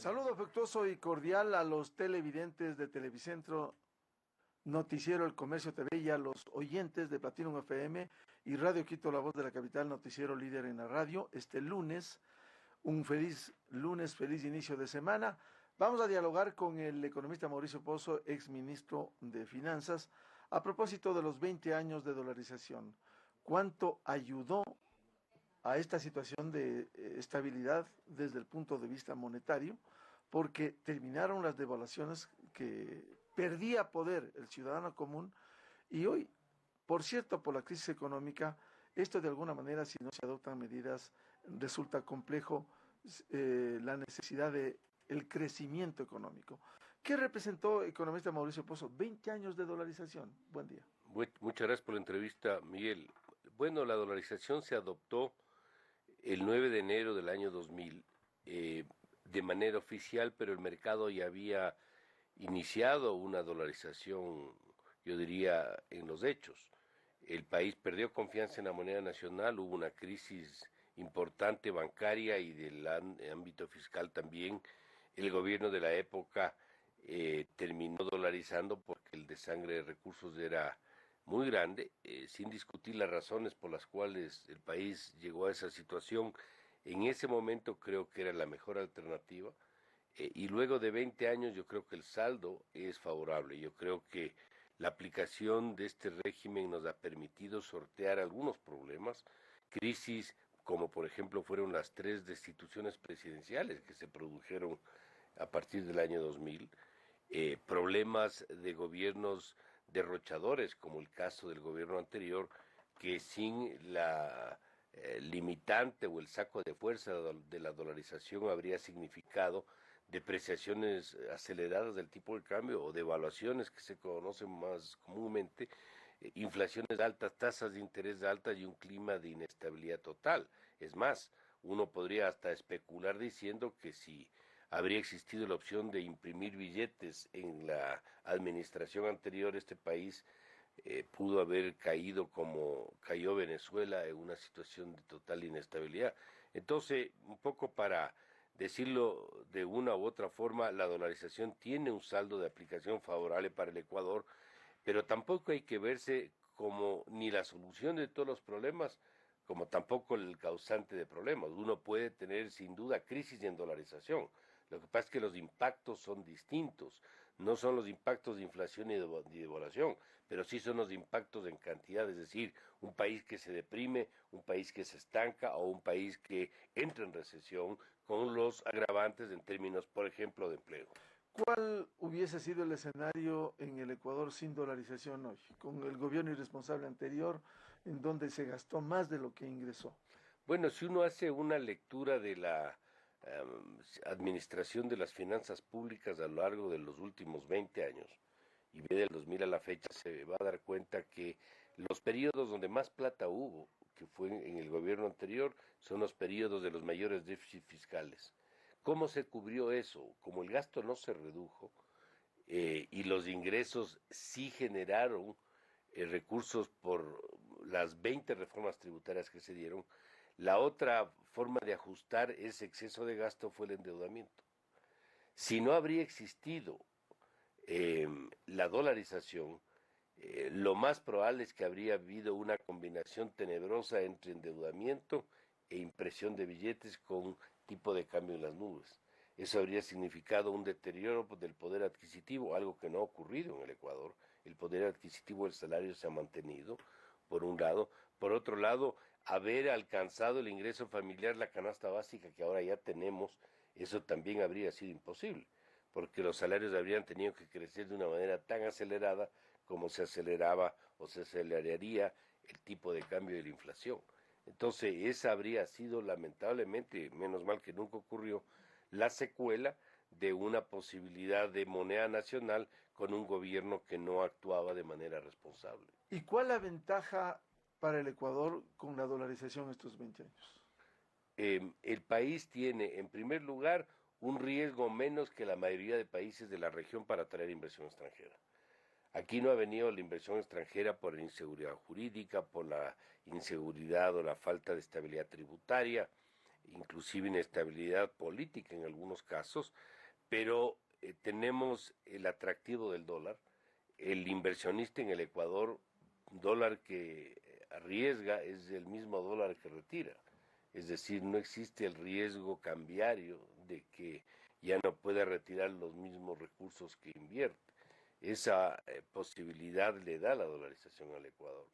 Saludo afectuoso y cordial a los televidentes de Televicentro, Noticiero El Comercio TV y a los oyentes de Platinum FM y Radio Quito, la voz de la capital, noticiero líder en la radio. Este lunes, un feliz lunes, feliz inicio de semana. Vamos a dialogar con el economista Mauricio Pozo, ex ministro de Finanzas, a propósito de los 20 años de dolarización. ¿Cuánto ayudó a esta situación de estabilidad desde el punto de vista monetario? Porque terminaron las devaluaciones que perdía poder el ciudadano común y hoy, por cierto, por la crisis económica, esto de alguna manera, si no se adoptan medidas, resulta complejo la necesidad de el crecimiento económico. ¿Qué representó, economista Mauricio Pozo, 20 años de dolarización? Buen día. Muchas gracias por la entrevista, Miguel. Bueno, la dolarización se adoptó el 9 de enero del año 2000 de manera oficial, pero el mercado ya había iniciado una dolarización, yo diría, en los hechos. El país perdió confianza en la moneda nacional, hubo una crisis importante bancaria y del ámbito fiscal también. El gobierno de la época terminó dolarizando porque el desangre de recursos era muy grande, sin discutir las razones por las cuales el país llegó a esa situación. En ese momento creo que era la mejor alternativa, y luego de 20 años yo creo que el saldo es favorable. Yo creo que la aplicación de este régimen nos ha permitido sortear algunos problemas, crisis como por ejemplo fueron las 3 destituciones presidenciales que se produjeron a partir del año 2000, problemas de gobiernos derrochadores, como el caso del gobierno anterior, que sin la limitante o el saco de fuerza de la dolarización habría significado depreciaciones aceleradas del tipo de cambio o devaluaciones que se conocen más comúnmente, inflaciones altas, tasas de interés altas y un clima de inestabilidad total. Es más, uno podría hasta especular diciendo que si habría existido la opción de imprimir billetes en la administración anterior, este país pudo haber caído como cayó Venezuela en una situación de total inestabilidad. Entonces, un poco para decirlo de una u otra forma, la dolarización tiene un saldo de aplicación favorable para el Ecuador, pero tampoco hay que verse como ni la solución de todos los problemas, como tampoco el causante de problemas. Uno puede tener sin duda crisis en dolarización. Lo que pasa es que los impactos son distintos. No son los impactos de inflación y de devaluación, pero sí son los impactos en cantidad, es decir, un país que se deprime, un país que se estanca o un país que entra en recesión con los agravantes en términos, por ejemplo, de empleo. ¿Cuál hubiese sido el escenario en el Ecuador sin dolarización hoy, con el gobierno irresponsable anterior, en donde se gastó más de lo que ingresó? Bueno, si uno hace una lectura de la administración de las finanzas públicas a lo largo de los últimos 20 años y ve del 2000 a la fecha, se va a dar cuenta que los periodos donde más plata hubo, que fue en el gobierno anterior, son los periodos de los mayores déficits fiscales. ¿Cómo se cubrió eso? Como el gasto no se redujo, y los ingresos sí generaron recursos por las 20 reformas tributarias que se dieron. La otra forma de ajustar ese exceso de gasto fue el endeudamiento. Si no habría existido la dolarización, lo más probable es que habría habido una combinación tenebrosa entre endeudamiento e impresión de billetes con tipo de cambio en las nubes. Eso habría significado un deterioro del poder adquisitivo, algo que no ha ocurrido en el Ecuador. El poder adquisitivo del salario se ha mantenido, por un lado. Por otro lado, haber alcanzado el ingreso familiar, la canasta básica que ahora ya tenemos, eso también habría sido imposible, porque los salarios habrían tenido que crecer de una manera tan acelerada como se aceleraba o se aceleraría el tipo de cambio de la inflación. Entonces, esa habría sido lamentablemente, menos mal que nunca ocurrió, la secuela de una posibilidad de moneda nacional con un gobierno que no actuaba de manera responsable. ¿Y cuál la ventaja para el Ecuador con la dolarización estos 20 años? El país tiene, en primer lugar, un riesgo menos que la mayoría de países de la región para atraer inversión extranjera. Aquí no ha venido la inversión extranjera por la inseguridad jurídica, por la inseguridad o la falta de estabilidad tributaria, inclusive inestabilidad política en algunos casos, pero tenemos el atractivo del dólar, el inversionista en el Ecuador, dólar que arriesga es el mismo dólar que retira, es decir, no existe el riesgo cambiario de que ya no pueda retirar los mismos recursos que invierte. Esa posibilidad le da la dolarización al Ecuador.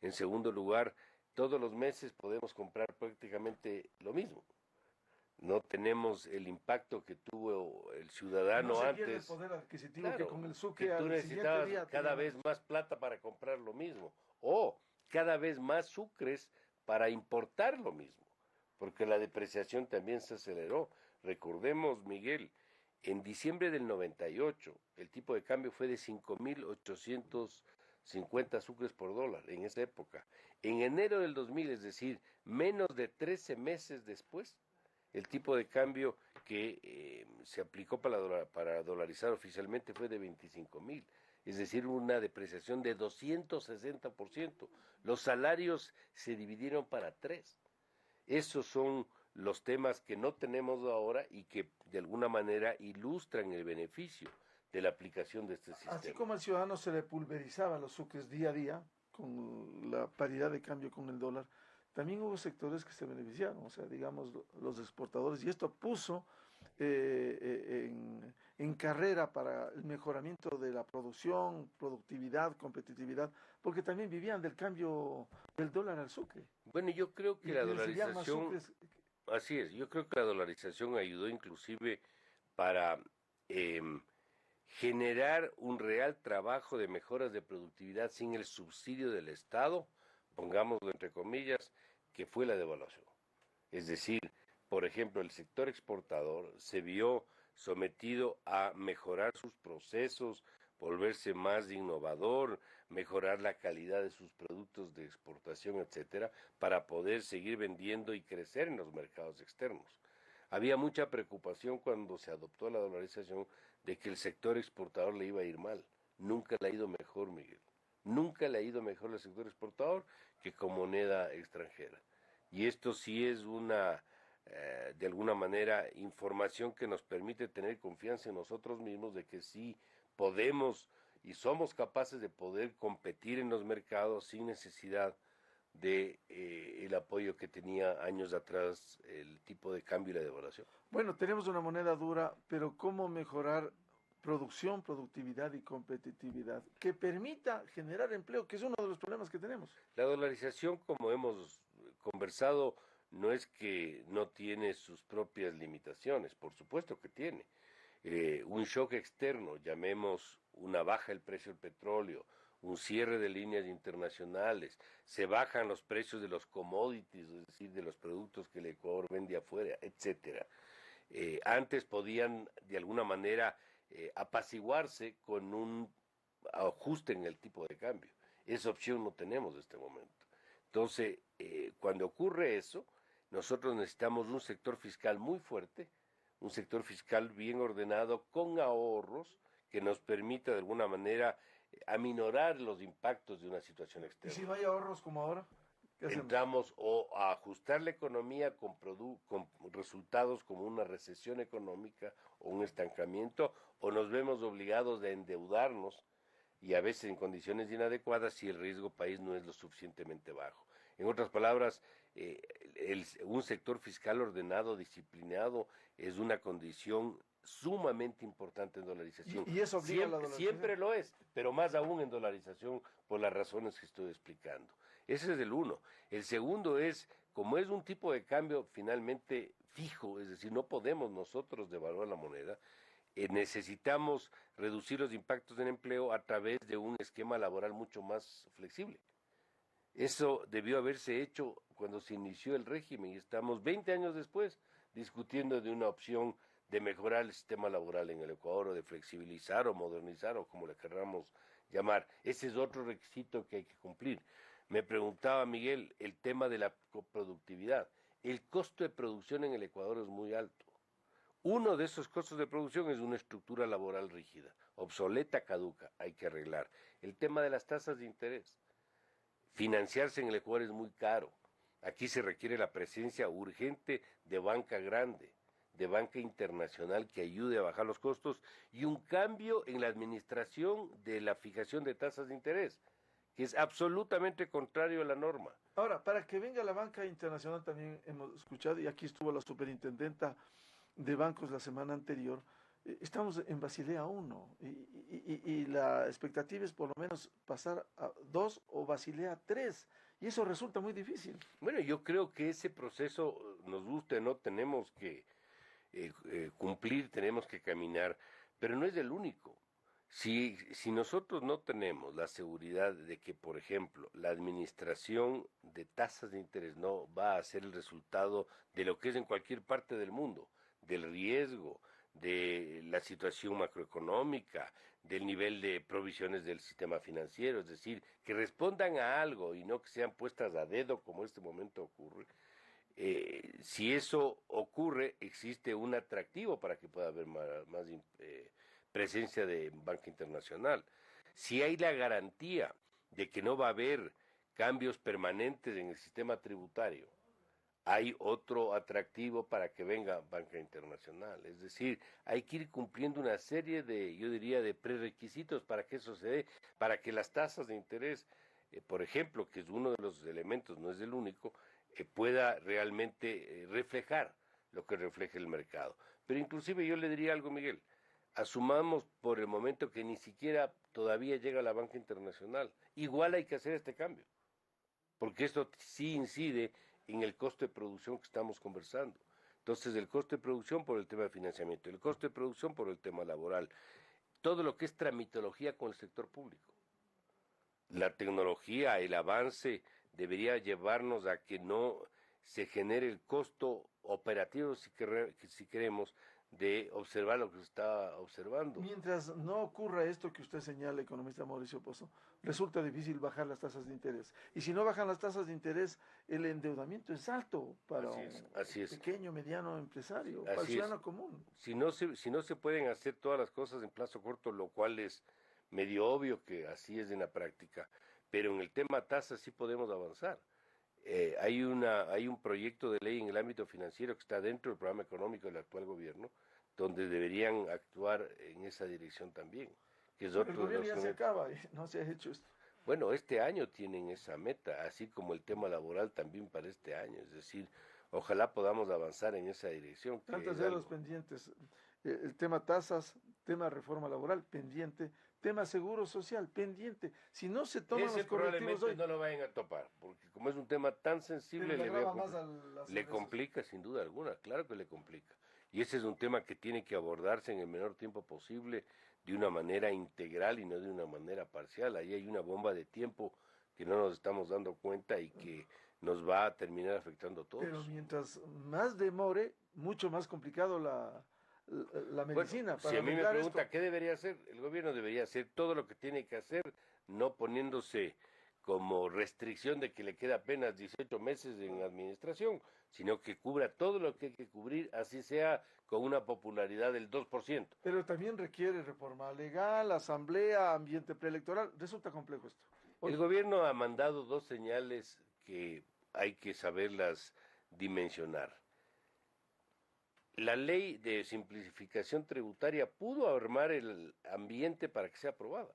En segundo lugar, todos los meses podemos comprar prácticamente lo mismo. No tenemos el impacto que tuvo el ciudadano No se antes. pierde el poder adquisitivo, Claro, que con el sucre que tú al siguiente necesitabas día cada tenía vez más plata para comprar lo mismo, o cada vez más sucres para importar lo mismo, porque la depreciación también se aceleró. Recordemos, Miguel, en diciembre del 98 el tipo de cambio fue de 5.850 sucres por dólar en esa época. En enero del 2000, es decir, menos de 13 meses después, el tipo de cambio que se aplicó para dolarizar oficialmente fue de 25.000, es decir, una depreciación de 260%. Los salarios se dividieron para tres. Esos son los temas que no tenemos ahora y que de alguna manera ilustran el beneficio de la aplicación de este sistema. Así como al ciudadano se le pulverizaban los sucres día a día con la paridad de cambio con el dólar, también hubo sectores que se beneficiaron, o sea, digamos los exportadores, y esto puso en carrera para el mejoramiento de la producción, productividad, competitividad, porque también vivían del cambio del dólar al sucre. Bueno, yo creo que la Y recibían más dolarización, sucres. así es, yo creo que la dolarización ayudó inclusive para em, generar un real trabajo de mejoras de productividad sin el subsidio del Estado, pongámoslo entre comillas, que fue la devaluación. Es decir, por ejemplo, el sector exportador se vio sometido a mejorar sus procesos, volverse más innovador, mejorar la calidad de sus productos de exportación, etcétera, para poder seguir vendiendo y crecer en los mercados externos. Había mucha preocupación cuando se adoptó la dolarización de que el sector exportador le iba a ir mal. Nunca le ha ido mejor, Miguel. Nunca le ha ido mejor al sector exportador que con moneda extranjera. Y esto sí es de alguna manera, información que nos permite tener confianza en nosotros mismos de que sí podemos y somos capaces de poder competir en los mercados sin necesidad de el apoyo que tenía años atrás el tipo de cambio y la devaluación. Bueno, tenemos una moneda dura, pero ¿cómo mejorar producción, productividad y competitividad que permita generar empleo, que es uno de los problemas que tenemos? La dolarización, como hemos conversado, no es que no tiene sus propias limitaciones, por supuesto que tiene. Un shock externo, llamemos una baja del precio del petróleo, un cierre de líneas internacionales, se bajan los precios de los commodities, es decir, de los productos que el Ecuador vende afuera, etcétera. Antes podían de alguna manera apaciguarse con un ajuste en el tipo de cambio. Esa opción no tenemos en este momento. Entonces, cuando ocurre eso, nosotros necesitamos un sector fiscal muy fuerte, un sector fiscal bien ordenado, con ahorros, que nos permita de alguna manera aminorar los impactos de una situación ¿Y externa. si no hay ahorros como ahora? ¿Qué hacemos? Entramos o a ajustar la economía con resultados como una recesión económica o un estancamiento, o nos vemos obligados a endeudarnos y a veces en condiciones inadecuadas si el riesgo país no es lo suficientemente bajo. En otras palabras, un sector fiscal ordenado, disciplinado, es una condición sumamente importante en dolarización. Y eso obliga a la dolarización. Siempre lo es, pero más aún en dolarización por las razones que estoy explicando. Ese es el uno. El segundo es, como es un tipo de cambio finalmente fijo, es decir, no podemos nosotros devaluar la moneda, necesitamos reducir los impactos del empleo a través de un esquema laboral mucho más flexible. Eso debió haberse hecho cuando se inició el régimen y estamos 20 años después discutiendo de una opción de mejorar el sistema laboral en el Ecuador o de flexibilizar o modernizar o como le queramos llamar. Ese es otro requisito que hay que cumplir. Me preguntaba Miguel el tema de la productividad. El costo de producción en el Ecuador es muy alto. Uno de esos costos de producción es una estructura laboral rígida, obsoleta, caduca, hay que arreglar. El tema de las tasas de interés. Financiarse en el Ecuador es muy caro. Aquí se requiere la presencia urgente de banca grande, de banca internacional que ayude a bajar los costos y un cambio en la administración de la fijación de tasas de interés, que es absolutamente contrario a la norma. Ahora, para que venga la banca internacional también hemos escuchado, y aquí estuvo la superintendenta de bancos la semana anterior, estamos en Basilea 1 y la expectativa es por lo menos pasar a 2 o Basilea 3 y eso resulta muy difícil. Bueno, yo creo que ese proceso, nos guste o no, tenemos que cumplir, tenemos que caminar, pero no es el único. Si nosotros no tenemos la seguridad de que, por ejemplo, la administración de tasas de interés no va a ser el resultado de lo que es en cualquier parte del mundo, del riesgo, de la situación macroeconómica, del nivel de provisiones del sistema financiero, es decir, que respondan a algo y no que sean puestas a dedo como este momento ocurre. Si eso ocurre, existe un atractivo para que pueda haber más presencia de banca internacional. Si hay la garantía de que no va a haber cambios permanentes en el sistema tributario, hay otro atractivo para que venga banca internacional. Es decir, hay que ir cumpliendo una serie de, yo diría, de prerequisitos para que eso se dé, para que las tasas de interés, por ejemplo, que es uno de los elementos, no es el único, pueda realmente reflejar lo que refleja el mercado. Pero inclusive yo le diría algo, Miguel, asumamos por el momento que ni siquiera todavía llega la banca internacional. Igual hay que hacer este cambio, porque esto sí incide en el costo de producción que estamos conversando. Entonces, el costo de producción por el tema de financiamiento, el costo de producción por el tema laboral, todo lo que es tramitología con el sector público. La tecnología, el avance debería llevarnos a que no se genere el costo operativo, si queremos, de observar lo que se está observando. Mientras no ocurra esto que usted señala, economista Mauricio Pozo, resulta difícil bajar las tasas de interés. Y si no bajan las tasas de interés, el endeudamiento es alto para así es. pequeño, mediano empresario, para el ciudadano común. Si no se pueden hacer todas las cosas en plazo corto, lo cual es medio obvio que así es en la práctica, pero en el tema tasas sí podemos avanzar. Hay un proyecto de ley en el ámbito financiero que está dentro del programa económico del actual gobierno, donde deberían actuar en esa dirección también. Que es otro el gobierno ya se acaba, no se ha hecho esto. Bueno, este año tienen esa meta, así como el tema laboral también para este año, es decir, ojalá podamos avanzar en esa dirección. Tantas de los pendientes, el tema tasas, tema reforma laboral, pendiente, tema seguro social, pendiente. Si no se toman los correctivos hoy, no lo vayan a topar, porque como es un tema tan sensible, le complica sin duda alguna, claro que le complica. Y ese es un tema que tiene que abordarse en el menor tiempo posible, de una manera integral y no de una manera parcial. Ahí hay una bomba de tiempo que no nos estamos dando cuenta y que nos va a terminar afectando a todos. Pero mientras más demore, mucho más complicado la medicina. Bueno, si a mí me pregunta qué debería hacer, el gobierno debería hacer todo lo que tiene que hacer, no poniéndose como restricción de que le queda apenas 18 meses en administración, sino que cubra todo lo que hay que cubrir, así sea con una popularidad del 2%. Pero también requiere reforma legal, asamblea, ambiente preelectoral. Resulta complejo esto. El gobierno ha mandado dos señales que hay que saberlas dimensionar. La ley de simplificación tributaria pudo armar el ambiente para que sea aprobada.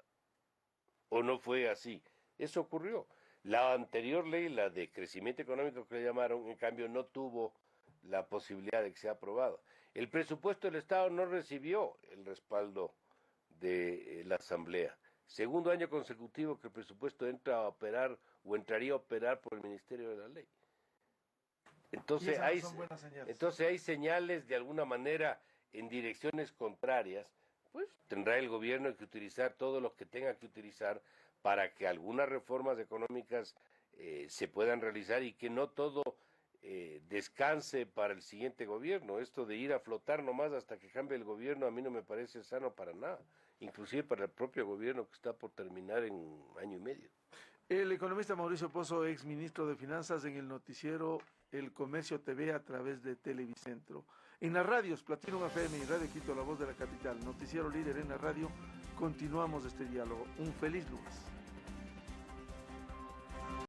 ¿O no fue así? Eso ocurrió. La anterior ley, la de crecimiento económico que le llamaron, en cambio no tuvo la posibilidad de que sea aprobada. El presupuesto del Estado no recibió el respaldo de la Asamblea. Segundo año consecutivo que el presupuesto entra a operar o entraría a operar por el Ministerio de la Ley. Entonces hay señales de alguna manera en direcciones contrarias, pues tendrá el gobierno que utilizar todo lo que tenga que utilizar para que algunas reformas económicas se puedan realizar y que no todo descanse para el siguiente gobierno. Esto de ir a flotar nomás hasta que cambie el gobierno a mí no me parece sano para nada, inclusive para el propio gobierno que está por terminar en 1 año y medio. El economista Mauricio Pozo, ex ministro de Finanzas, en el noticiero El Comercio TV a través de Televicentro. En las radios, Platinum FM y Radio Quito, La Voz de la Capital, noticiero líder en la radio, continuamos este diálogo. Un feliz lunes.